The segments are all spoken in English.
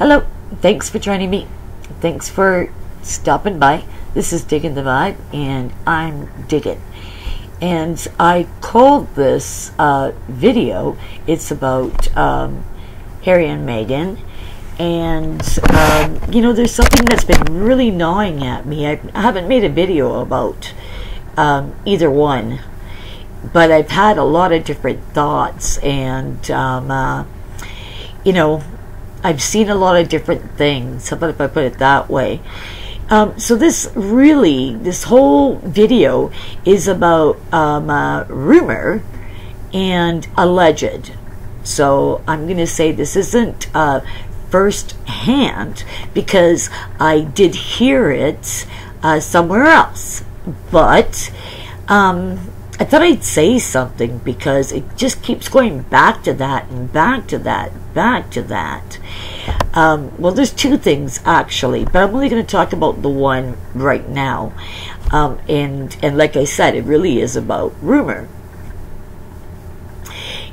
Hello, thanks for joining me. Thanks for stopping by. This is Digging the Vibe, and I'm digging. And I called this video, it's about Harry and Meghan. And, you know, there's something that's been really gnawing at me. I haven't made a video about either one, but I've had a lot of different thoughts, and, you know, I've seen a lot of different things. How about if I put it that way? So this whole video is about rumor and alleged. So I'm going to say this isn't first hand because I did hear it somewhere else. But I thought I'd say something because it just keeps going back to that and back to that, back to that. Well, there's two things actually, but I'm only going to talk about the one right now. And like I said, it really is about rumor.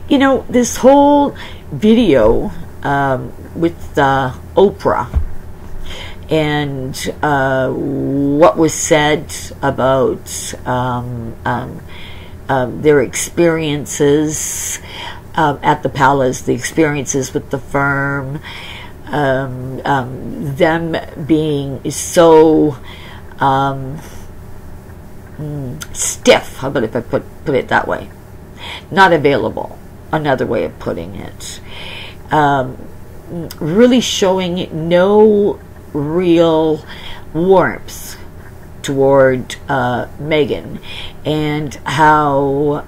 You know, this whole video with Oprah and what was said about their experiences at the palace, the experiences with the firm, them being so stiff. How about if I put it that way? Not available. Another way of putting it. Really showing no real warmth toward Meghan, and how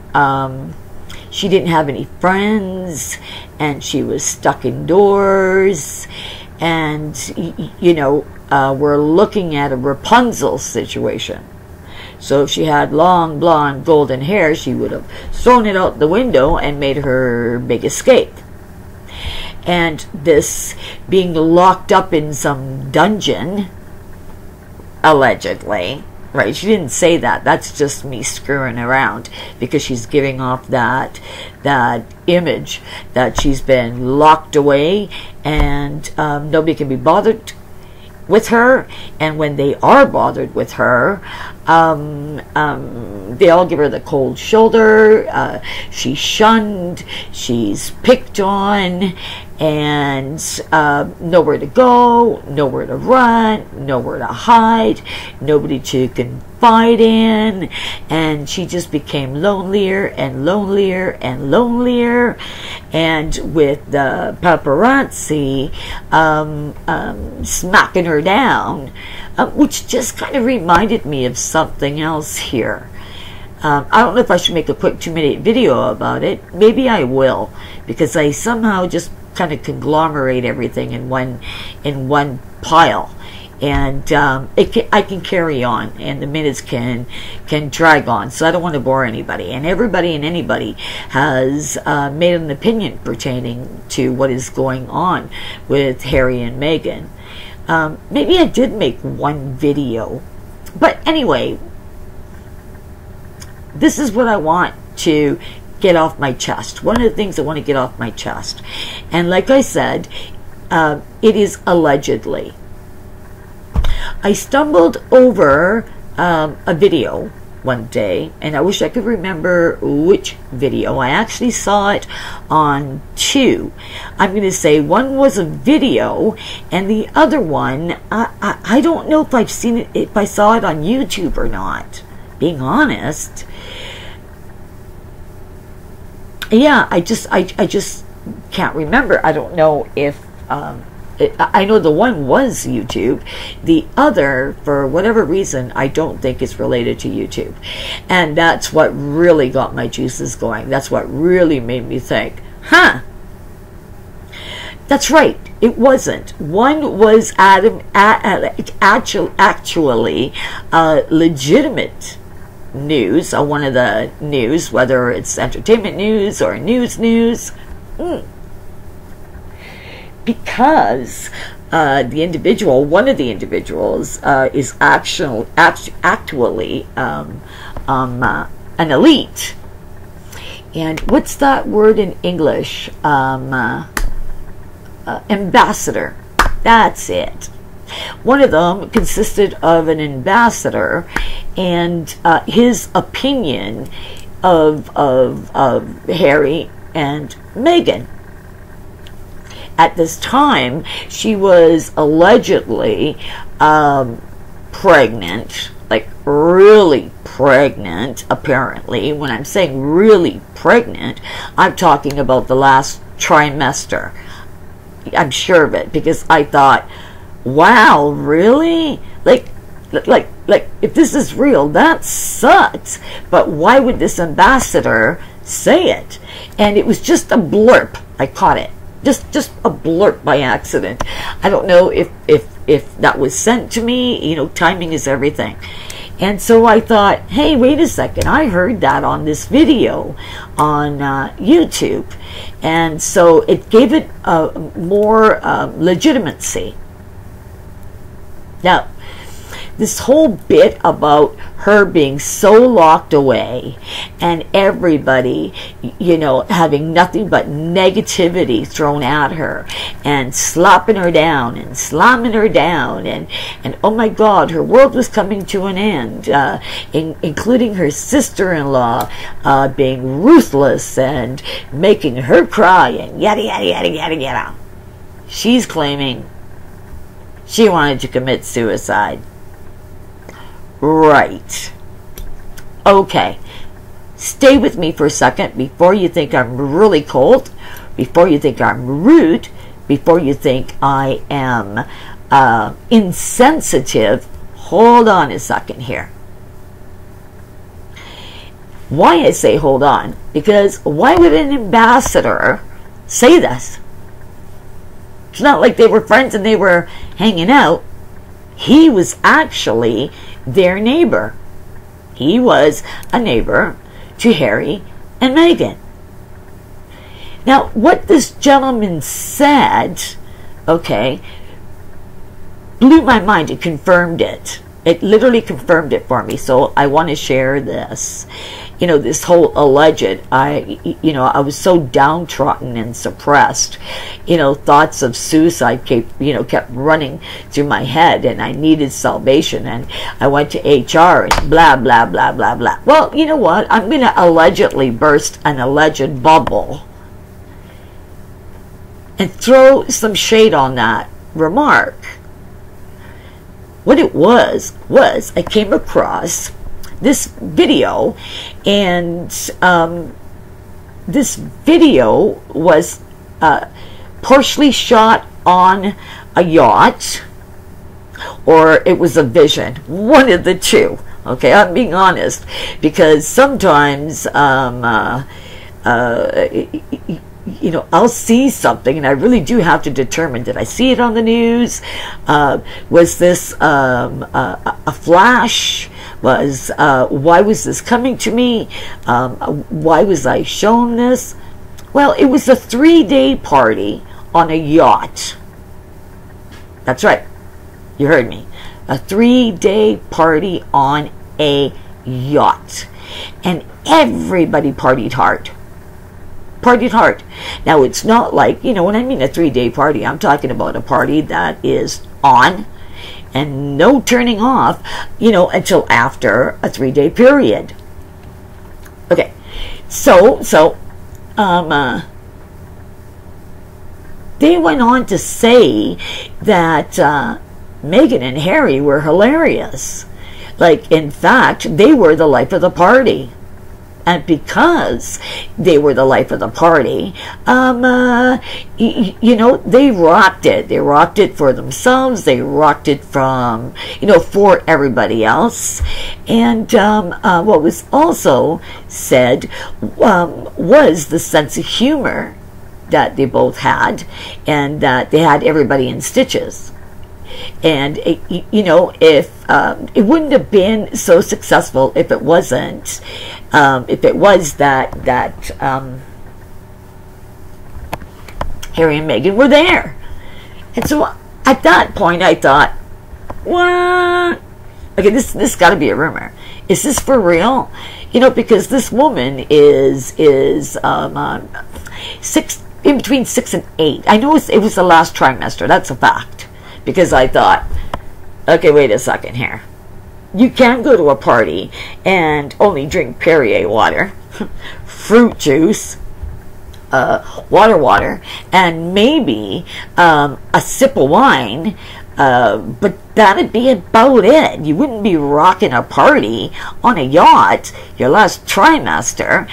she didn't have any friends, and she was stuck indoors, and you know, we're looking at a Rapunzel situation. So if she had long blonde golden hair, she would have thrown it out the window and made her big escape. And this being locked up in some dungeon, allegedly, right? She didn't say that. That's just me screwing around because she's giving off that image that she's been locked away and nobody can be bothered with her. And when they are bothered with her, they all give her the cold shoulder. She's shunned, she's picked on, and nowhere to go, nowhere to run, nowhere to hide, nobody to confide in, and she just became lonelier and lonelier and lonelier. And with the paparazzi smacking her down, which just kind of reminded me of something else here. I don't know if I should make a quick 2-minute video about it. Maybe I will, because I somehow just kind of conglomerate everything in one pile, and I can carry on, and the minutes can drag on. So I don't want to bore anybody, and everybody and anybody has made an opinion pertaining to what is going on with Harry and Meghan. Maybe I did make one video, but anyway, this is what I want to get off my chest. One of the things I want to get off my chest, and like I said, it is allegedly. I stumbled over a video one day, and I wish I could remember which video. I actually saw it on two. I'm going to say one was a video, and the other one, I don't know if I've seen it, if I saw it on YouTube or not, being honest. Yeah, I just can't remember. I don't know if I know the one was YouTube. The other, for whatever reason, I don't think is related to YouTube. And that's what really got my juices going. That's what really made me think, huh, that's right, it wasn't. One was actually legitimate news on one of the news, whether it's entertainment news or news. Because the individual, one of the individuals, is actually an elite. And what's that word in English? Ambassador. That's it. One of them consisted of an ambassador and his opinion of Harry and Meghan. At this time, she was allegedly pregnant, like really pregnant, apparently. When I'm saying really pregnant, I'm talking about the last trimester. I'm sure of it, because I thought, wow, really? Like, if this is real, that sucks. But why would this ambassador say it? And it was just a blurb. I caught it. Just a blurb by accident. I don't know if that was sent to me. You know, timing is everything. And so I thought, hey, wait a second. I heard that on this video on YouTube. And so it gave it more legitimacy. Now, this whole bit about her being so locked away and everybody, you know, having nothing but negativity thrown at her and slapping her down and slamming her down and oh my God, her world was coming to an end, including her sister-in-law being ruthless and making her cry and yada, yada, yada, yada, yada. She's claiming she wanted to commit suicide. Right. Okay. Stay with me for a second before you think I'm really cold, before you think I'm rude, before you think I am insensitive. Hold on a second here. Why I say hold on? Because why would an ambassador say this? It's not like they were friends and they were hanging out. He was actually their neighbor. He was a neighbor to Harry and Meghan. Now, what this gentleman said, okay, blew my mind. It confirmed it. It literally confirmed it for me. So I want to share this. You know, this whole alleged, I was so downtrodden and suppressed. You know, thoughts of suicide kept running through my head, and I needed salvation, and I went to HR and blah, blah, blah, blah, blah. Well, you know what? I'm going to allegedly burst an alleged bubble and throw some shade on that remark. What it was I came across this video, and this video was partially shot on a yacht, or it was a vision, one of the two. Okay, I'm being honest, because sometimes you know, I'll see something and I really do have to determine, did I see it on the news? Was this a flash? Why was this coming to me? Why was I shown this? Well, it was a 3-day party on a yacht. That's right. You heard me. A 3-day party on a yacht. And everybody partied hard. Partied hard. Now, it's not like, you know, when I mean a 3-day party, I'm talking about a party that is on and no turning off, you know, until after a 3-day period. Okay. So, they went on to say that Meghan and Harry were hilarious. Like, in fact, they were the life of the party. And because they were the life of the party, you know, they rocked it. They rocked it for themselves. They rocked it from, you know, for everybody else. And what was also said was the sense of humor that they both had, and that they had everybody in stitches. And you know, if it wouldn't have been so successful if it wasn't, if it was that Harry and Meghan were there. And so at that point, I thought, what? Okay, this got to be a rumor. Is this for real? You know, because this woman is in between 6 and 8. I know it was the last trimester. That's a fact. because I thought, okay, wait a second here. You can't go to a party and only drink Perrier water, fruit juice, water, and maybe a sip of wine, but that'd be about it. You wouldn't be rocking a party on a yacht your last trimester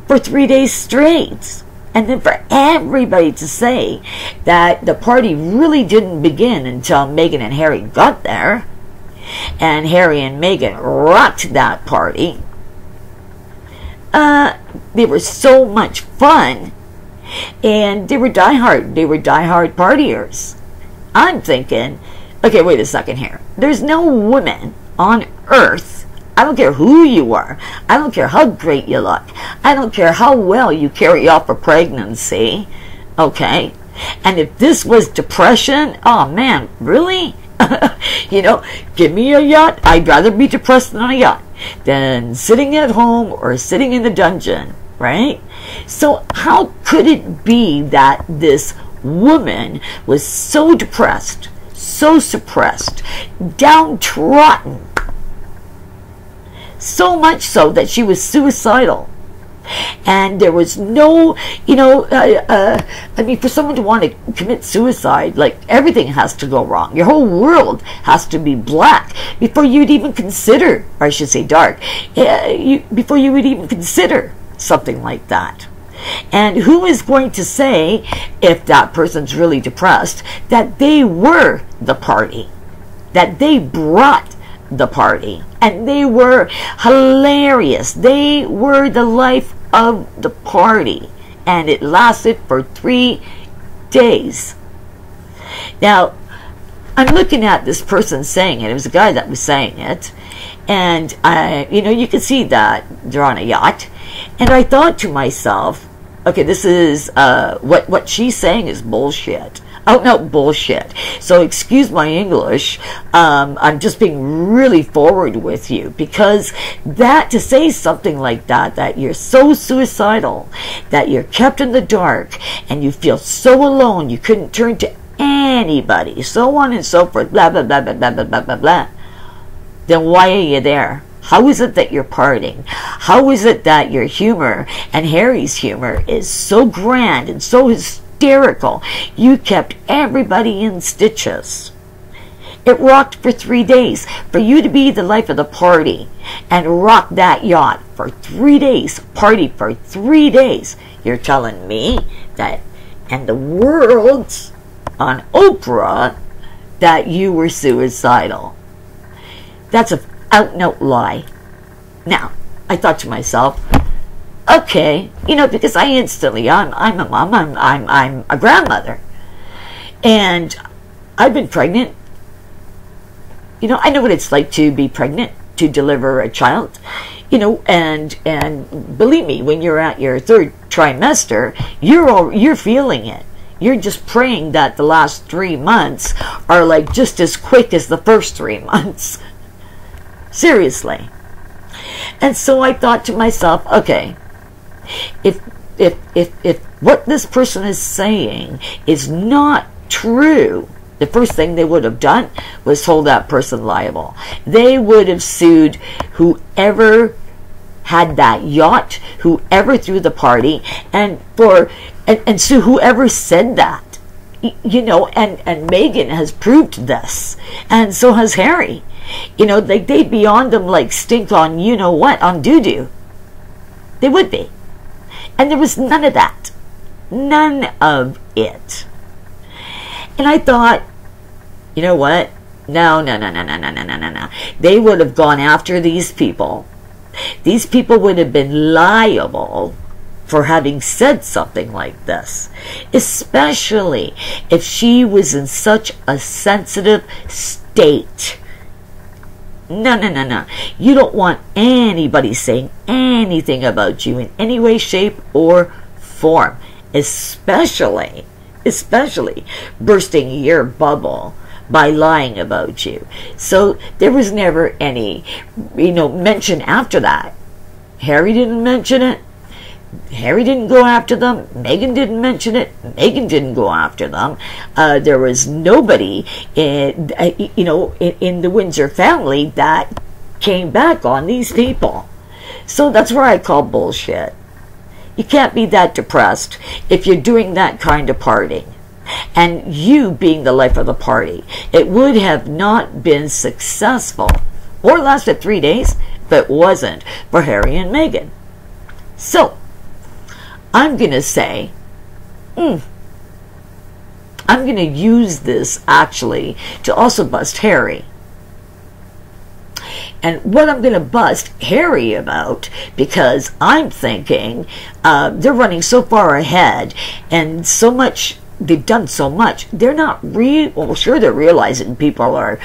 for 3 days straight. And then for everybody to say that the party really didn't begin until Meghan and Harry got there, and Harry and Meghan rocked that party. They were so much fun, and they were diehard partiers. I'm thinking, okay, wait a second here. There's no woman on earth, I don't care who you are, I don't care how great you look, I don't care how well you carry off a pregnancy, okay? And if this was depression, oh man, really? You know, give me a yacht. I'd rather be depressed on a yacht than sitting at home or sitting in the dungeon, right? So how could it be that this woman was so depressed, so suppressed, downtrodden, so much so that she was suicidal? And there was no, you know, I mean, for someone to want to commit suicide, like, everything has to go wrong. Your whole world has to be black before you'd even consider, or I should say dark, before you would even consider something like that. And who is going to say, if that person's really depressed, that they were the party, that they brought the party, and they were hilarious, they were the life of the party, and it lasted for 3 days. Now, I'm looking at this person saying it. It was a guy that was saying it, and you know, you can see that they're on a yacht, and I thought to myself, okay, this is what she's saying is bullshit. Oh, no, bullshit. So excuse my English. I'm just being really forward with you, because that, to say something like that, that you're so suicidal, that you're kept in the dark, and you feel so alone, you couldn't turn to anybody, so on and so forth, blah, blah, blah, blah, blah, blah, blah, blah, blah, then why are you there? How is it that you're partying? How is it that your humor and Harry's humor is so grand and so hysterical? You kept everybody in stitches. It rocked for 3 days. For you to be the life of the party and rock that yacht for 3 days, party for 3 days, you're telling me that, and the world on Oprah, that you were suicidal. That's a out-and-out lie. Now, I thought to myself, okay, you know, because I instantly, I'm a mom, I'm a grandmother, and I've been pregnant. You know, I know what it's like to be pregnant, to deliver a child, you know, and believe me, when you're at your 3rd trimester, you're feeling it. You're just praying that the last 3 months are like just as quick as the first 3 months. Seriously. And so I thought to myself, okay, if what this person is saying is not true, the first thing they would have done was hold that person liable. They would have sued whoever had that yacht, whoever threw the party, and sue whoever said that. You know, and Meghan has proved this, and so has Harry. You know, they'd be on them like stink on you know what, on doo-doo. They would be. And there was none of that. None of it. And I thought, you know what? No. They would have gone after these people. These people would have been liable for having said something like this, especially if she was in such a sensitive state. No. You don't want anybody saying anything about you in any way, shape, or form, especially bursting your bubble by lying about you. So there was never any, you know, mention after that. Harry didn't mention it. Harry didn't go after them. Meghan didn't mention it. Meghan didn't go after them. There was nobody in the Windsor family that came back on these people. So that's where I call bullshit. You can't be that depressed if you're doing that kind of partying. And you being the life of the party. It would have not been successful, or lasted 3 days, but wasn't for Harry and Meghan. So, I'm going to say, I'm going to use this actually to also bust Harry. And what I'm going to bust Harry about, because I'm thinking they're running so far ahead and so much, they've done so much, they're not well, sure, they're realizing, people are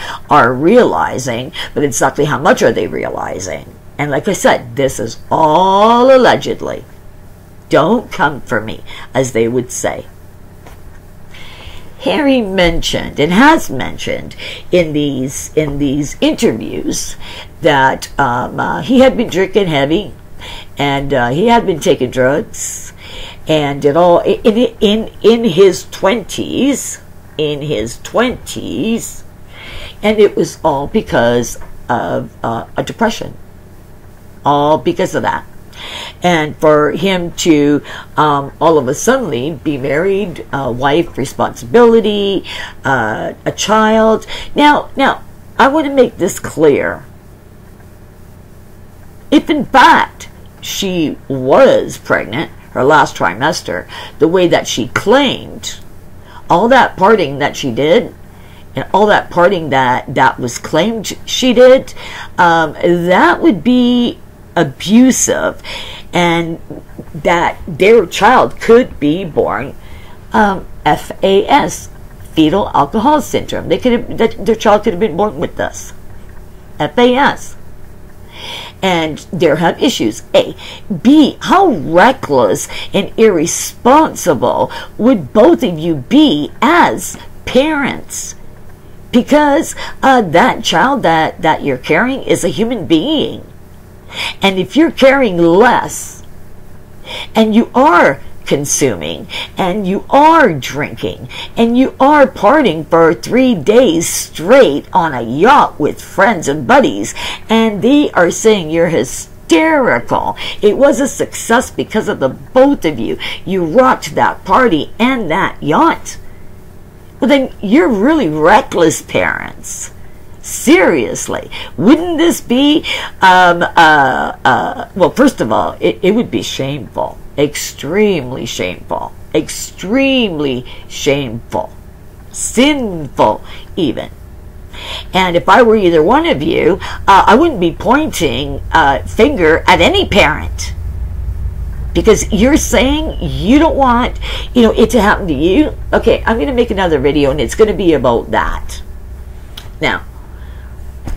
realizing, but exactly how much are they realizing? And like I said, this is all allegedly. Don't come for me, as they would say. Harry mentioned, and has mentioned in these interviews, that he had been drinking heavy, and he had been taking drugs, and it all in his 20s, and it was all because of a depression, all because of that. And for him to all of a sudden be married, wife, responsibility, a child. Now, I want to make this clear. If in fact she was pregnant, her last trimester, the way that she claimed, all that partying that she did, and all that partying that was claimed she did, that would be abusive, and that their child could be born FAS, fetal alcohol syndrome. Their child could have been born with this FAS, and there have issues. A, B, how reckless and irresponsible would both of you be as parents? Because that child that you're carrying is a human being. And if you're carrying less, and you are consuming, and you are drinking, and you are partying for 3 days straight on a yacht with friends and buddies, and they are saying you're hysterical, it was a success because of the both of you, you rocked that party and that yacht, well then you're really reckless parents. Seriously, wouldn't this be, well, first of all, it would be shameful, extremely shameful, sinful even. And if I were either one of you, I wouldn't be pointing a finger at any parent. Because you're saying you don't want, it to happen to you. Okay, I'm going to make another video, and it's going to be about that. Now,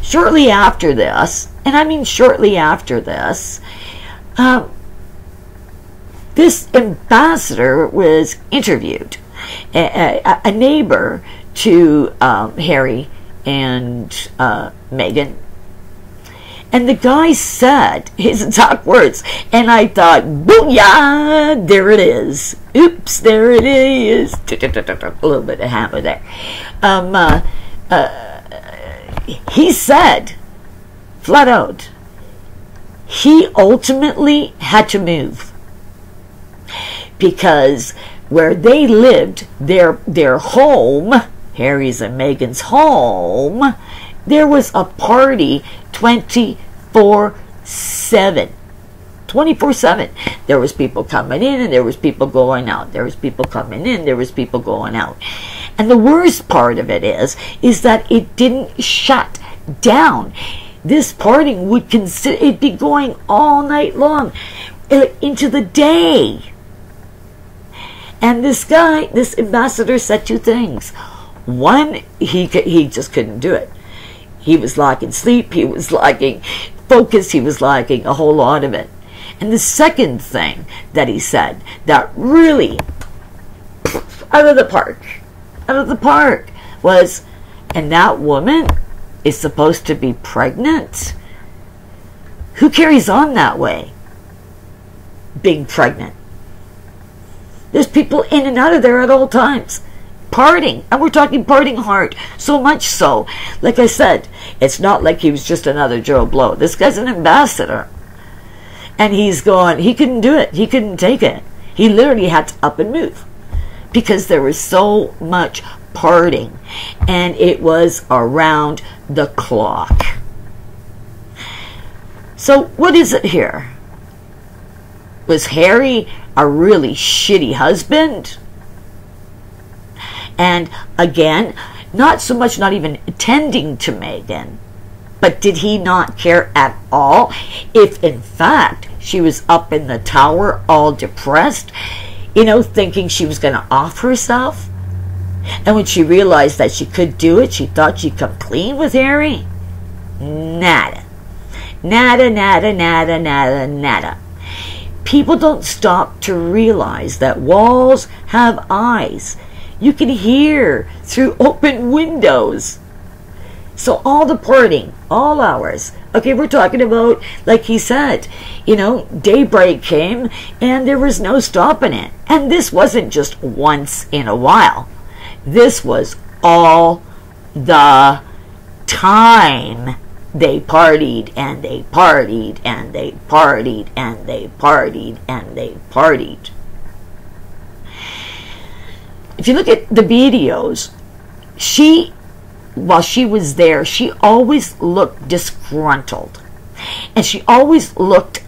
shortly after this, and I mean shortly after this, this ambassador was interviewed, a neighbor to Harry and Meghan. And the guy said his exact words, and I thought, booyah, there it is. Oops, there it is. A little bit of hammer there. He said, flat out, he ultimately had to move because where they lived, their home, Harry's and Meghan's home, there was a party 24/7. 24/7. There was people coming in and there was people going out. There was people coming in, there was people going out. And the worst part of it is that it didn't shut down. This partying would it'd be going all night long, into the day. And this guy, this ambassador, said two things. One, he just couldn't do it. He was lacking sleep, he was lacking focus, he was lacking a whole lot of it. And the second thing that he said that really out of the park was, and that woman is supposed to be pregnant? Who carries on that way? being pregnant. There's people in and out of there at all times, partying, and we're talking partying hard. So much so, like I said, it's not like he was just another Joe Blow. This guy's an ambassador, and he's gone. He couldn't do it. He couldn't take it. He literally had to up and move because there was so much partying, and it was around the clock. So what is it here? Was Harry a really shitty husband? And again, not so much not even attending to Meghan, but did he not care at all if in fact she was up in the tower all depressed, you know, thinking she was going to off herself? And when she realized that she could do it, she thought she'd come clean with Harry? Nada. Nada, nada, nada, nada, nada. People don't stop to realize that walls have eyes. You can hear through open windows. So all the partying, all hours. Okay, we're talking about, like he said, you know, daybreak came and there was no stopping it. And this wasn't just once in a while. This was all the time. They partied and they partied and they partied and they partied and they partied. If you look at the videos, while she was there, she always looked disgruntled. And she always looked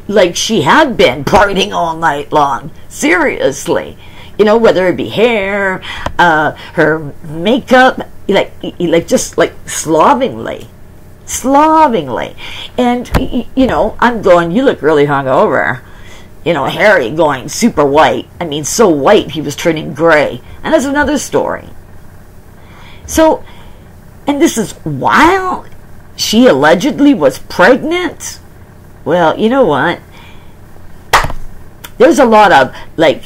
like she had been partying all night long. Seriously. You know, whether it be hair, her makeup, like just like slovenly. And, you know, I'm going, you look really hungover. You know, Harry going super white. I mean, so white he was turning gray. And that's another story. So, and this is while she allegedly was pregnant. Well, you know what? There's a lot of, like,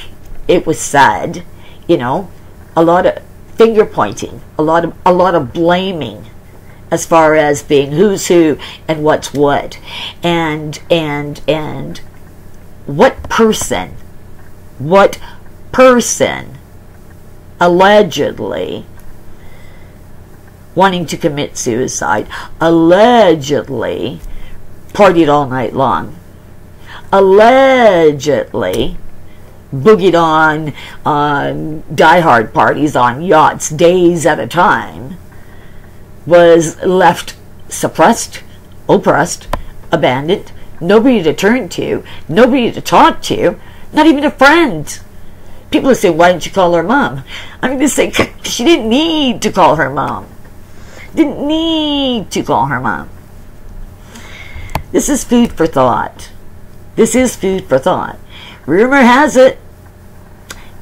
it was said, you know, a lot of finger pointing, a lot of blaming as far as being who's who and what's what. And what person allegedly wanting to commit suicide, allegedly partied all night long, allegedly boogied on die-hard parties on yachts days at a time, was left suppressed, oppressed, abandoned, nobody to turn to, nobody to talk to, not even a friend. People are saying, why didn't you call her mom? I'm going to say, she didn't need to call her mom. Didn't need to call her mom. This is food for thought. This is food for thought. Rumor has it,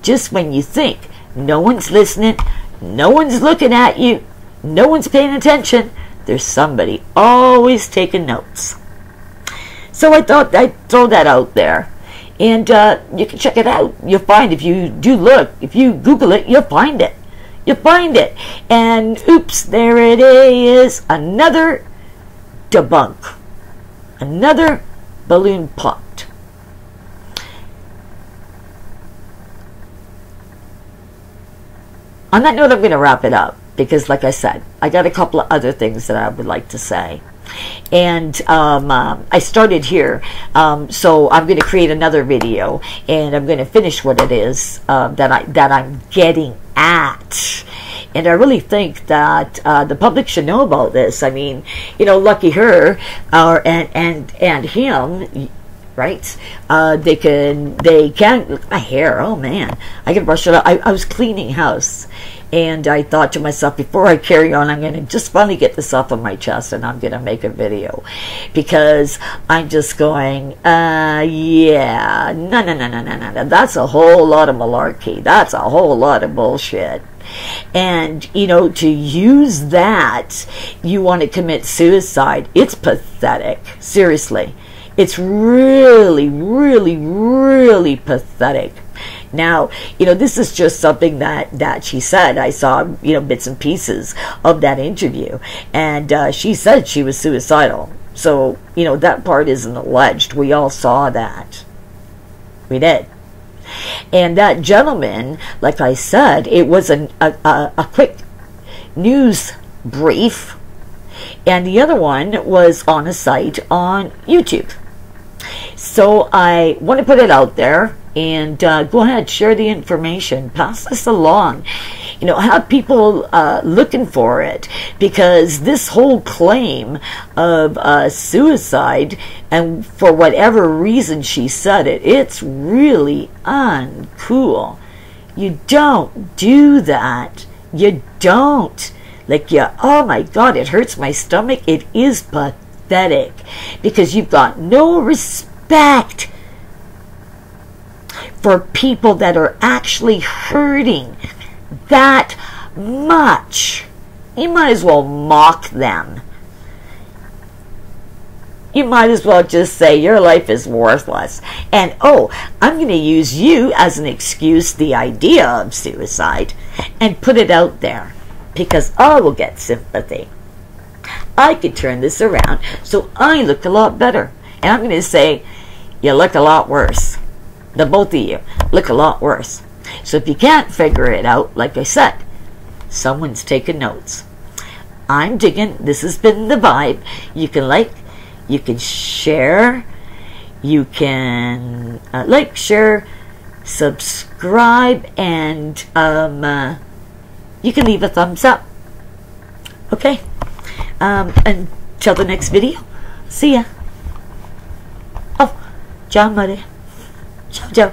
just when you think no one's listening, no one's looking at you, no one's paying attention, there's somebody always taking notes. So I thought I'd throw that out there. And you can check it out. You'll find, if you do look, if you Google it, you'll find it. You'll find it. And oops, there it is. Another debunk. Another balloon popped. On that note, I'm going to wrap it up. Because like I said, I got a couple of other things that I would like to say. And I started here, so I'm going to create another video, and I'm going to finish what it is that I'm getting at. And I really think that the public should know about this. I mean, you know, lucky her, and him, right? They can look at my hair. Oh man, I can brush it up. I was cleaning house. And I thought to myself, before I carry on, I'm going to just finally get this off of my chest, and I'm going to make a video. Because I'm just going, yeah, no. That's a whole lot of malarkey. That's a whole lot of bullshit. And, you know, to use that, you want to commit suicide. It's pathetic. Seriously. It's really, really, really pathetic. Now, you know, this is just something that she said. I saw, you know, bits and pieces of that interview. And she said she was suicidal. So, you know, that part isn't alleged. We all saw that. We did. And that gentleman, like I said, it was a quick news brief. And the other one was on a site on YouTube. So I want to put it out there and go ahead, share the information, pass this along. You know, have people looking for it, because this whole claim of suicide, and for whatever reason she said it, it's really uncool. You don't do that. You don't. Like, yeah, oh my God, it hurts my stomach. It is pathetic, because you've got no respect for people that are actually hurting that much. You might as well mock them. You might as well just say your life is worthless. And, oh, I'm going to use you as an excuse, the idea of suicide, and put it out there, because I will get sympathy. I could turn this around so I look a lot better. And I'm going to say, you look a lot worse. The both of you look a lot worse. So if you can't figure it out, like I said, someone's taking notes. I'm digging. This has been The Vibe. You can like, you can share, you can like, share, subscribe, and you can leave a thumbs up. Okay? Until the next video, see ya. Oh, John Muddy. Ciao, ciao.